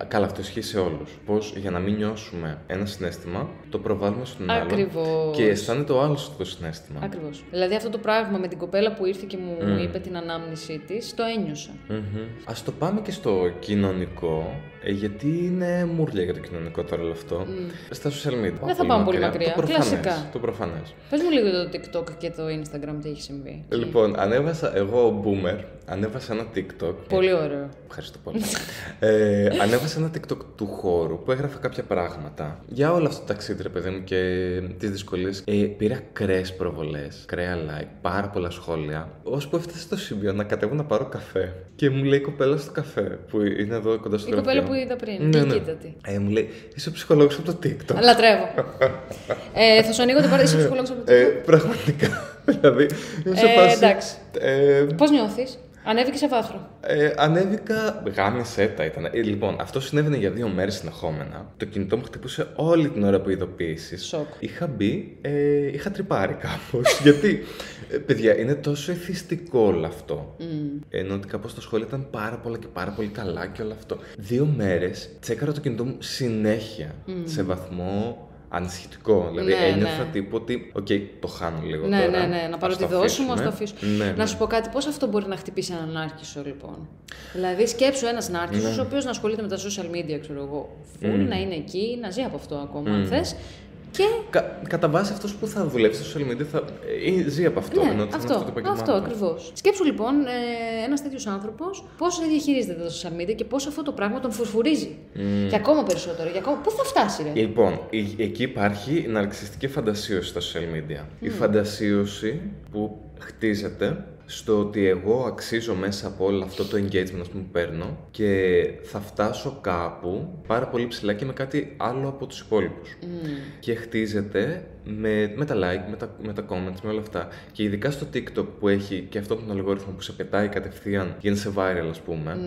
καλά, αυτό ισχύει σε όλους. Πώς για να μην νιώσουμε ένα συναίσθημα, το προβάλλουμε στον άλλον και αισθάνεται ο άλλος το συναίσθημα. Ακριβώς. Δηλαδή αυτό το πράγμα με την κοπέλα που ήρθε και μου είπε την ανάμνησή της, το ένιωσα. Ας το πάμε και στο κοινωνικό, γιατί είναι μουρλια για το κοινωνικό τώρα όλο αυτό. Στα social media. Δεν θα πάμε πολύ μακριά. Κλασικά. Το προφανές. Πες μου λίγο το TikTok και το Instagram τι έχει συμβεί. Λοιπόν, εγώ boomer, ανέβασα ένα TikTok. Πολύ ωραίο. Ευχαριστώ πολύ. Ανέβασα ένα TikTok του χώρου που έγραφε κάποια πράγματα για όλο αυτό το ταξίδι, ρε παιδί μου, και τις δυσκολίες. Πήρα ακραίες προβολές, ακραία like, πάρα πολλά σχόλια. Ώσπου έφτασε στο σημείο να κατέβω να πάρω καφέ. Και μου λέει η κοπέλα στο καφέ, που είναι εδώ κοντά στο γραφείο. Η κοπέλα που είδα πριν. Ναι. Μου λέει, είσαι ψυχολόγος από το TikTok. Λατρεύω. Θα σου ανοίγω την πόρτα, είσαι ψυχολόγος από το TikTok. Πραγματικά. Δηλαδή, είμαι σε φάση. Εντάξει. Πώς νιώθεις? Ανέβηκε σε βάθρο. Ανέβηκα. Γάμισέτα ήταν. Λοιπόν, αυτό συνέβαινε για 2 μέρες συνεχόμενα. Το κινητό μου χτυπούσε όλη την ώρα που ειδοποίησεις. Σοκ. Είχα μπει, είχα τρυπάρει κάπως. Γιατί, παιδιά, είναι τόσο εθιστικό όλο αυτό. Ενώ ότι κάπως τα σχόλια ήταν πάρα πολλά και πάρα πολύ καλά και όλο αυτό. 2 μέρες τσέκαρα το κινητό μου συνέχεια. Σε βαθμό ανησυχητικό. Δηλαδή ένιωθα τύπου ότι, το χάνω λίγο τώρα. Ναι, να πάρω τη δόση μου, ας το αφήσω. Να σου πω κάτι, πώς αυτό μπορεί να χτυπήσει έναν άρχισο, λοιπόν. Δηλαδή, σκέψου ένας νάρκισσος, ο οποίος να ασχολείται με τα social media, ξέρω εγώ, να είναι εκεί, να ζει από αυτό ακόμα, αν θες. Και... κατά βάση αυτός που θα δουλέψει στο social media θα ζει από αυτό. Αυτό ακριβώς. Σκέψου λοιπόν ένας τέτοιος άνθρωπος πώς διαχειρίζεται τα social media και πώς αυτό το πράγμα τον φουρφουρίζει. Και ακόμα περισσότερο. Πού θα φτάσει, ρε? Λοιπόν, εκεί υπάρχει η ναρκισσιστική φαντασίωση στα social media. Η φαντασίωση που χτίζεται στο ότι εγώ αξίζω μέσα από όλο αυτό το engagement που παίρνω και θα φτάσω κάπου πάρα πολύ ψηλά και με κάτι άλλο από τους υπόλοιπους. Και χτίζεται με τα like, με τα comments, με όλα αυτά. Και ειδικά στο TikTok που έχει και αυτό τον αλγόριθμο που σε πετάει κατευθείαν, γίνεσαι viral, ας πούμε,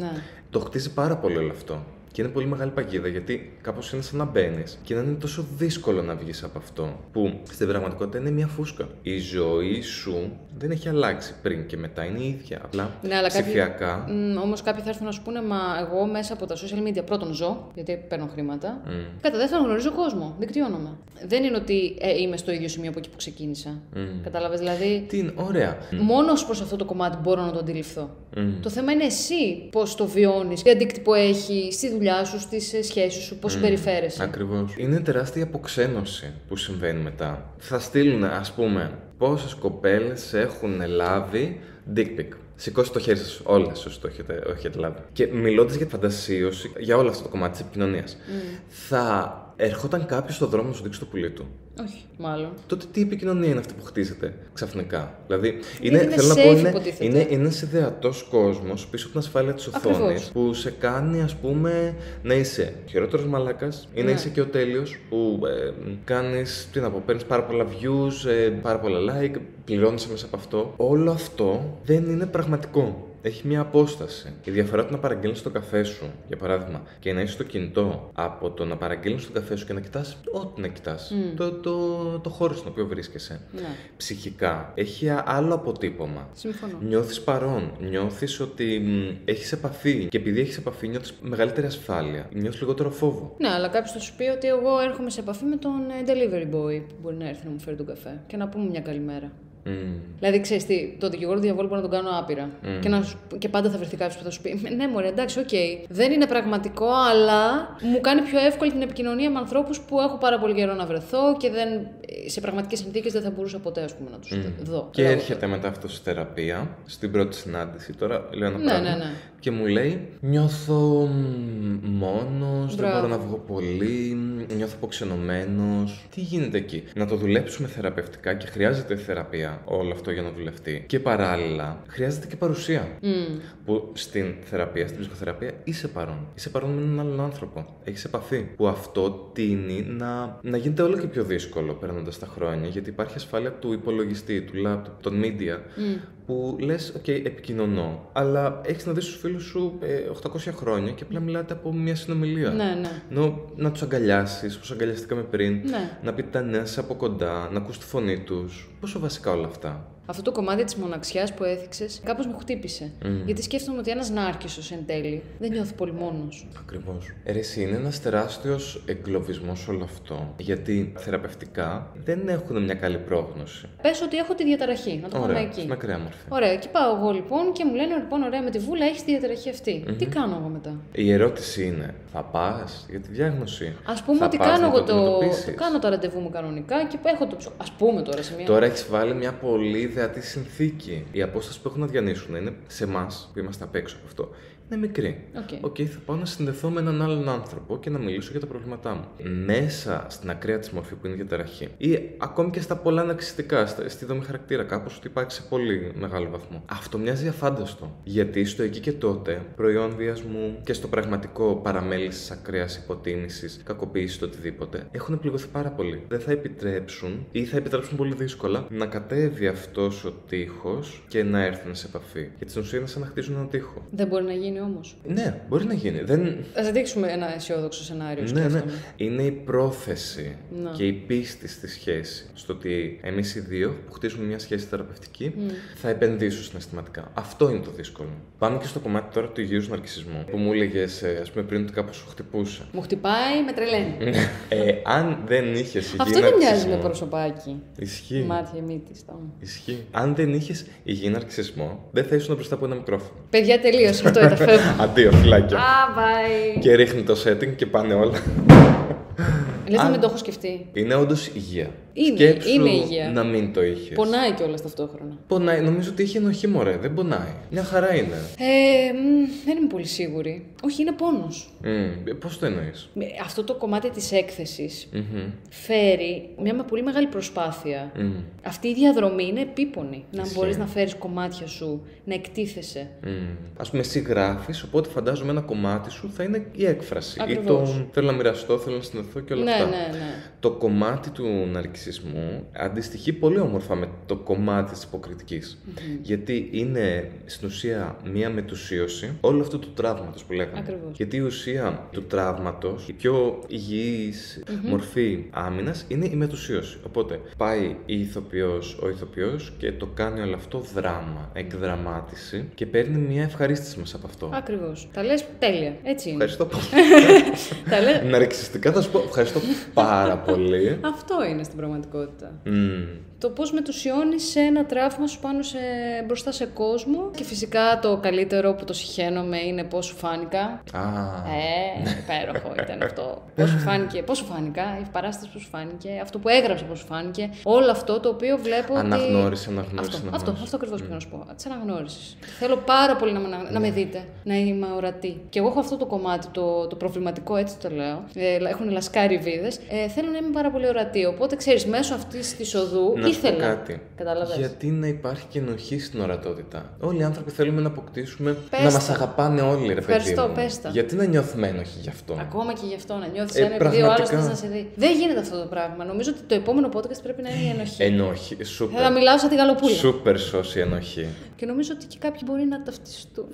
το χτίζει πάρα πολύ όλο αυτό. Και είναι πολύ μεγάλη παγίδα γιατί κάπως είναι σαν να μπαίνεις και να είναι τόσο δύσκολο να βγεις από αυτό. Που στην πραγματικότητα είναι μια φούσκα. Η ζωή σου δεν έχει αλλάξει πριν και μετά, είναι η ίδια. Απλά ψηφιακά. Όμως κάποιοι θα έρθουν να σου πούνε, μα εγώ μέσα από τα social media πρώτον ζω, γιατί παίρνω χρήματα. Κατά δεύτερον γνωρίζω κόσμο, δικτυώνομαι. Δεν είναι ότι είμαι στο ίδιο σημείο από εκεί που ξεκίνησα. Κατάλαβες δηλαδή. Τι είναι, ωραία. Μόνο προς αυτό το κομμάτι μπορώ να το αντιληφθώ. Το θέμα είναι εσύ πώς το βιώνεις, τι αντίκτυπο έχει στη δουλειά σου, στις σχέσεις σου, πώς συμπεριφέρεσαι. Ακριβώς. Είναι τεράστια αποξένωση που συμβαίνει μετά. Θα στείλουν, ας πούμε, πόσες κοπέλες έχουν λάβει dick pic. Σηκώστε το χέρι σας, όλες όσοι το έχετε λάβει. Και μιλώντας για φαντασίωση, για όλο αυτό το κομμάτι της επικοινωνίας, θα ερχόταν κάποιος στον δρόμο να σου δείξει το πουλί του. Όχι, μάλλον. Τότε τι επικοινωνία είναι αυτή που χτίζεται ξαφνικά? Δηλαδή, θέλω να πω, είναι ένας ιδεατός κόσμος πίσω από την ασφάλεια της οθόνης που σε κάνει, ας πούμε, να είσαι χειρότερος μαλάκας ή να είσαι και ο τέλειος που κάνεις, παίρνεις πάρα πολλά views, πάρα πολλά like, πληρώνεις μέσα από αυτό. Όλο αυτό δεν είναι πραγματικό. Έχει μια απόσταση. Η διαφορά του να παραγγέλνεις το καφέ σου, για παράδειγμα, και να είσαι στο κινητό, από το να παραγγέλνεις το καφέ σου και να κοιτάς ό,τι να κοιτάς. Το χώρο στον οποίο βρίσκεσαι. Ναι. Ψυχικά έχει άλλο αποτύπωμα. Συμφωνώ. Νιώθεις παρόν. Νιώθεις ότι έχεις επαφή. Και επειδή έχεις επαφή, νιώθεις μεγαλύτερη ασφάλεια. Νιώθεις λιγότερο φόβο. Ναι, αλλά κάποιος θα σου πει ότι εγώ έρχομαι σε επαφή με τον delivery boy που μπορεί να έρθει να μου φέρει τον καφέ και να πούμε μια καλημέρα. Δηλαδή, ξέρεις τι, το δικηγόρο διαβόλου μπορεί να τον κάνω άπειρα. Και πάντα θα βρεθεί κάποιος που θα σου πει: ναι, μωρέ, εντάξει, οκ. Δεν είναι πραγματικό, αλλά μου κάνει πιο εύκολη την επικοινωνία με ανθρώπους που έχω πάρα πολύ καιρό να βρεθώ και σε πραγματικές συνθήκες δεν θα μπορούσα ποτέ, ας πούμε, να τους δω. Και έρχεται μετά αυτό στη θεραπεία, στην πρώτη συνάντηση. Τώρα λέω ένα πράγμα. Ναι. Και μου λέει: νιώθω μόνος, δεν μπορώ να βγω πολύ, νιώθω αποξενωμένος. Τι γίνεται εκεί? Να το δουλέψουμε θεραπευτικά και χρειάζεται θεραπεία όλο αυτό για να δουλευτεί. Και παράλληλα, χρειάζεται και παρουσία. Που στην θεραπεία, στην ψυχοθεραπεία, είσαι παρόν. Είσαι παρόν με έναν άλλον άνθρωπο. Έχεις επαφή. Που αυτό τείνει να γίνεται όλο και πιο δύσκολο περνώντας τα χρόνια, γιατί υπάρχει ασφάλεια του υπολογιστή, του laptop, των media. Που λες, OK, επικοινωνώ, αλλά έχεις να δεις τους φίλους σου 800 χρόνια και απλά μιλάτε από μια συνομιλία. Ναι. Ενώ να τους αγκαλιάσεις, όπως αγκαλιαστήκαμε πριν, Ναι. να πείτε τα νέα σας από κοντά, να ακούς τη φωνή τους. Πόσο βασικά όλα αυτά. Αυτό το κομμάτι της μοναξιάς που έθιξες κάπως με χτύπησε. Γιατί σκέφτομαι ότι ένας νάρκισσος εν τέλει δεν νιώθει πολύ μόνος. Ακριβώς. Εσύ, είναι ένας τεράστιος εγκλωβισμός όλο αυτό. Γιατί θεραπευτικά δεν έχουν μια καλή πρόγνωση. Πες ότι έχω τη διαταραχή, να το πάμε εκεί. Στην ακραία μορφή. Ωραία, εκεί πάω εγώ λοιπόν και μου λένε: λοιπόν, ωραία, με τη βούλα έχεις τη διαταραχή αυτή. Τι κάνω εγώ μετά? Η ερώτηση είναι: θα πας για τη διάγνωση? Ας πούμε θα ότι πας κάνω να εγώ αντιμετωπίσεις? το ραντεβού μου κανονικά και έχω το ψυχο. Ας πούμε τώρα σε μια. Τώρα έχεις βάλει μια πολύ ιδεατή συνθήκη. Η απόσταση που έχουν να διανύσουν είναι σε εμάς που είμαστε απ' έξω από αυτό. Είναι μικρή. Okay. Θα πάω να συνδεθώ με έναν άλλον άνθρωπο και να μιλήσω για τα προβλήματά μου. Μέσα στην ακραία της μορφή που είναι η διαταραχή, ή ακόμη και στα πολλά αναξιστικά, στη δομή χαρακτήρα, κάπως ότι υπάρχει σε πολύ μεγάλο βαθμό. Αυτό μοιάζει αφάνταστο. Γιατί στο εκεί και τότε, προϊόν βιασμού και στο πραγματικό παραμέλησης ακραίας υποτίμησης, κακοποίησης, το οτιδήποτε, έχουν πληγωθεί πάρα πολύ. Δεν θα επιτρέψουν ή θα επιτρέψουν πολύ δύσκολα να κατέβει αυτός ο τοίχος και να έρθουν σε επαφή. Γιατί στην ουσία είναι σαν να χτίζουν έναν τοίχο. Δεν μπορεί να γίνει όμως. Ναι, μπορεί να γίνει. Ας δείξουμε ένα αισιόδοξο σενάριο. Ναι. Είναι η πρόθεση και η πίστη στη σχέση. Στο ότι εμείς οι δύο που χτίζουμε μια σχέση θεραπευτική θα επενδύσουν συναισθηματικά. Αυτό είναι το δύσκολο. Πάμε και στο κομμάτι τώρα του υγιούς ναρκισσισμού. Που μου έλεγες, ας πούμε, πριν ότι κάπως σου χτυπούσε. Μου χτυπάει, με τρελαίνει. Αν δεν είχες υγιή ναρκισσισμό. Αυτό δεν μοιάζει με προσωπάκι. Ισχύει. Μάτια, μύτη, στόμα. Ισχύει. Αν δεν είχες υγιή ναρκισσισμό, δεν θα ήσουν μπροστά από ένα μικρόφωνο. Παιδιά, τελείωσε αυτό, ήταν φεύγω. Αντίο, φυλάκια. Bye. Και ρίχνει το setting και πάνε όλα. Λες να μην το έχω σκεφτεί. Είναι όντως υγεία. Σκέψου είναι υγεία. Να μην το είχες. Πονάει κιόλας ταυτόχρονα. Πονάει, νομίζω ότι είχε ενοχή, μωρέ. Δεν πονάει. Μια χαρά είναι. Δεν είμαι πολύ σίγουρη. Όχι, είναι πόνος. Πώς το εννοείς? Αυτό το κομμάτι της έκθεσης φέρει μια πολύ μεγάλη προσπάθεια. Αυτή η διαδρομή είναι επίπονη. Να μπορείς να φέρεις κομμάτια σου, να εκτίθεσαι. Ας πούμε, εσύ γράφεις, οπότε φαντάζομαι ένα κομμάτι σου θα είναι η έκφραση. Ακριβώς. Ή το θέλω να μοιραστώ, θέλω να συνδεθώ και όλα αυτά. Ναι. Το κομμάτι του ναρκισσισμού αντιστοιχεί πολύ όμορφα με το κομμάτι της υποκριτικής. Γιατί είναι στην ουσία μία μετουσίωση όλου αυτού του τραύματος που λέγαμε. Ακριβώς. Γιατί η ουσία του τραύματος, η πιο υγιής μορφή άμυνας είναι η μετουσίωση. Οπότε πάει η ηθοποιός, ο ηθοποιός και το κάνει όλο αυτό δράμα, εκδραμάτιση και παίρνει μια ευχαρίστηση μέσα από αυτό. Ακριβώς. Τα λες τέλεια. Έτσι είναι. Ευχαριστώ πολύ. Ναρκισσιστικά θα σου πω ευχαριστώ πάρα πολύ. Αυτό είναι στην πραγματικότητα. Το πώς μετουσιώνεις ένα τραύμα σου πάνω μπροστά σε κόσμο. Και φυσικά το καλύτερο που το συχαίνομαι είναι πώς σου φάνηκα. Υπέροχο ήταν αυτό. Πώς σου φάνηκα, η παράσταση πώς σου φάνηκε, αυτό που έγραψα πώς σου φάνηκε. Όλο αυτό το οποίο βλέπω αναγνώριση. Αυτό ακριβώς πήγα να σου πω. Της αναγνώρισης. Θέλω πάρα πολύ να με δείτε, να είμαι ορατή. Και εγώ έχω αυτό το κομμάτι, το προβληματικό, έτσι το λέω. Έχουν λασκάρει εφημερίδες. Θέλω να είμαι πάρα πολύ ορατή. Οπότε ξέρεις, μέσω αυτής της οδού να ήθελα. σου πω κάτι. Κατάλαβες. Γιατί να υπάρχει και ενοχή στην ορατότητα. Όλοι οι άνθρωποι θέλουμε να αποκτήσουμε, Πες να τα. μας αγαπάνε όλοι, ρε παιδί Ευχαριστώ, μου. πες τα. Γιατί να νιώθουμε ένοχοι γι' αυτό. Ακόμα και γι' αυτό να νιώθεις ένα επειδή ο άλλος θες να σε δει. Δεν γίνεται αυτό το πράγμα. Νομίζω ότι το επόμενο podcast πρέπει να είναι η ενοχή. Ενοχή, σούπερ. Θα μιλάω σαν τη γαλοπούλα. Σούπερ σώση ενοχή. Και νομίζω ότι και κάποιοι μπορεί να ταυτιστούν.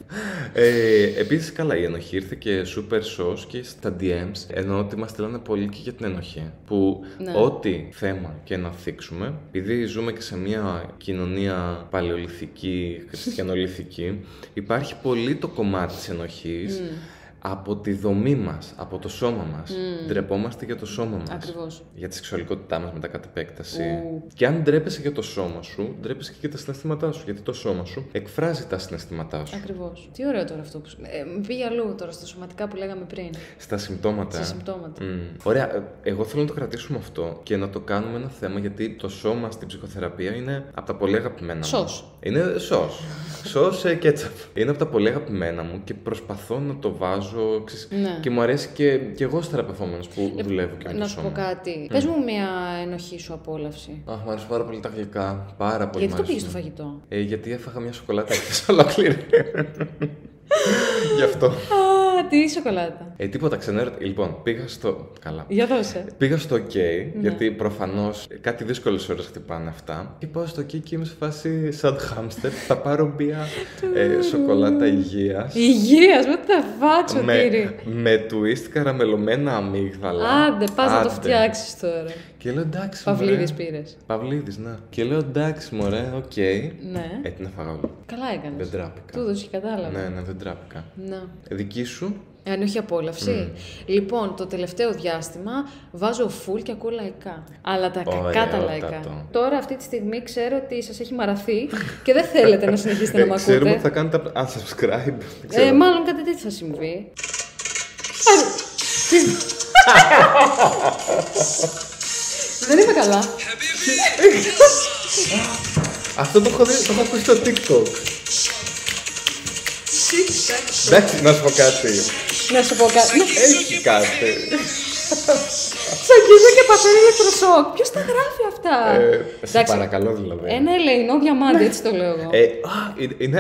Επίσης, καλά, η ενοχή ήρθε και super sauce και στα DMs, ενώ ότι μας στείλανε πολύ και για την ενοχή. Που Ναι. ό,τι θέμα και να θίξουμε, επειδή ζούμε και σε μια κοινωνία παλαιολιθική, χριστιανολιθική, υπάρχει πολύ το κομμάτι της ενοχής. Από τη δομή μας, από το σώμα μας. Ντρεπόμαστε για το σώμα μας. Ακριβώς. Για τη σεξουαλικότητά μας μετά κατ' επέκταση. Και αν ντρέπεσαι για το σώμα σου, ντρέπεσαι και για τα συναισθήματά σου. Γιατί το σώμα σου εκφράζει τα συναισθήματά σου. Ακριβώς. Τι ωραίο τώρα αυτό που με πήγε αλλού τώρα στα σωματικά που λέγαμε πριν. Στα συμπτώματα. Στα συμπτώματα. Ωραία. Εγώ θέλω να το κρατήσουμε αυτό και να το κάνουμε ένα θέμα, γιατί το σώμα στην ψυχοθεραπεία είναι από τα πολύ αγαπημένα μου. Σως. Είναι σως. Σως κέτσαπ. Είναι από τα πολύ αγαπημένα μου και προσπαθώ να το βάζω. Ναι. Και μου αρέσει και εγώ ως θεραπευόμενος που δουλεύω και με το Να σου σώμα. πω κάτι. Πες μου μια ενοχή σου απόλαυση. Αχ, μου αρέσουν πάρα πολύ τα γλυκά. Πάρα πολύ. Γιατί μ' το πήγες στο αρέσουν. φαγητό. Γιατί έφαγα μια σοκολάτα χθες ολόκληρη. Γι' αυτό. Α, τι σοκολάτα. Τίποτα ξενέρωτα. Λοιπόν, πήγα στο. Καλά. Για δώσε. Πήγα στο OK, γιατί προφανώς κάτι δύσκολες ώρες χτυπάνε αυτά. Και πάω στο OK και είμαι σε φάση σαν χάμστερ. Θα πάρω μια σοκολάτα υγείας. Υγείας, what the fuck, Σωτήρη. Με twist καραμελωμένα αμύγδαλα. Άντε, πας να το Άντε. φτιάξεις τώρα. Και λέω εντάξει. Παυλίδης μωρέ. πήρες. Παυλίδης, ναι. Και λέω εντάξει, μωρέ, οκ. Ναι. Την έφαγα όλη. Καλά έκανες. Δεν τράπηκα. Του δώσει, κατάλαβα. Ναι, δεν τράπηκα. Ναι. Δική σου. Ενοχή απόλαυση. Λοιπόν, το τελευταίο διάστημα βάζω full και ακούω λαϊκά. Αλλά τα κακά τα λαϊκά. Ωραιότατο. Τώρα αυτή τη στιγμή ξέρω ότι σας έχει μαραθεί και δεν θέλετε να συνεχίσετε να μ' Ξέρουμε ακούτε. ότι θα κάνετε unsubscribe. Δεν ξέρω. Μάλλον κάτι τέτοιο θα συμβεί. Δεν είμαι καλά. Αυτό το έχω ακούσει στο TikTok. Εντάξει, να σου πω κάτι. Να σου πω κάτι. Έχει κάτι. Σ' αγγίζω και παθαίνει ηλεκτροσόκ. Ποιος τα γράφει αυτά. Σε παρακαλώ δηλαδή. Ένα ελεεινό διαμάντι, έτσι το λέω εγώ.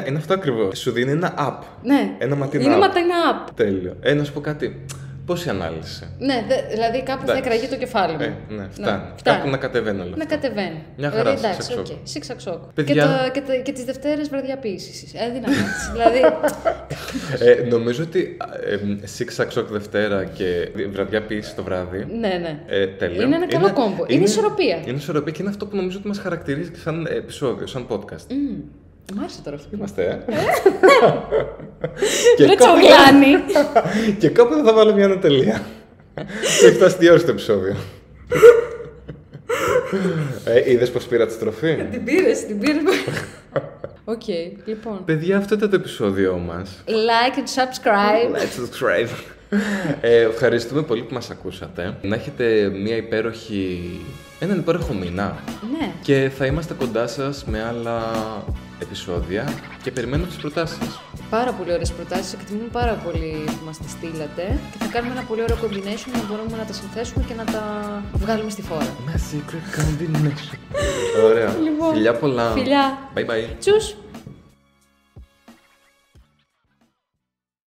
Είναι αυτό ακριβώς. Σου δίνει ένα app. Ναι. Ένα ματινά Είναι app. ματινά app. Τέλειο. Να σου πω κάτι. Πόση ανάλυση. Ναι, δηλαδή κάπου θα Εντάξει. εκραγεί το κεφάλι μου. Ναι, φτάνει. Κάπου να κατεβαίνει όλο Να αυτό. κατεβαίνει. Μια χαρά, Δηλαδή, εντάξει, σιξαξόκ. οκ, σιξαξόκ. Παιδιά. Και τις Δευτέρες βραδιαποίησης. Έδινα μάτς. Δηλαδή, Νομίζω ότι σιξαξόκ Δευτέρα και βραδιά ποιήση το βράδυ. ναι. Τέλειο. Είναι ένα καλό κόμπο. Είναι ισορροπία. Είναι ισορροπία και είναι αυτό που νομίζω ότι μας χαρακτηρίζει και σαν επεισόδιο, σαν podcast. Μ' άρεσε τώρα αυτό. Είμαστε, Βρε τσογλάνι. Και κάπου θα βάλω μια ανατελεία. Και έχει φτάσει 2 ώρες το επεισόδιο. Είδες πως πήρα τη στροφή. Την πήρες. Οκ, λοιπόν. Παιδιά, αυτό ήταν το επεισόδιο μας. Like and subscribe. Like subscribe. Ευχαριστούμε πολύ που μας ακούσατε. Να έχετε έναν υπέροχο μήνα. Ναι. Και θα είμαστε κοντά σας με άλλα επεισόδια και περιμένω τις προτάσεις σας. Πάρα πολύ ωραίες προτάσεις. Εκτιμούμε πάρα πολύ που μας τις στείλατε. Και θα κάνουμε ένα πολύ ωραίο combination να μπορούμε να τα συνθέσουμε και να τα βγάλουμε στη φόρα. My secret combination. Ωραία. Λοιπόν, Φιλιά πολλά. φιλιά. Bye bye. Τσους.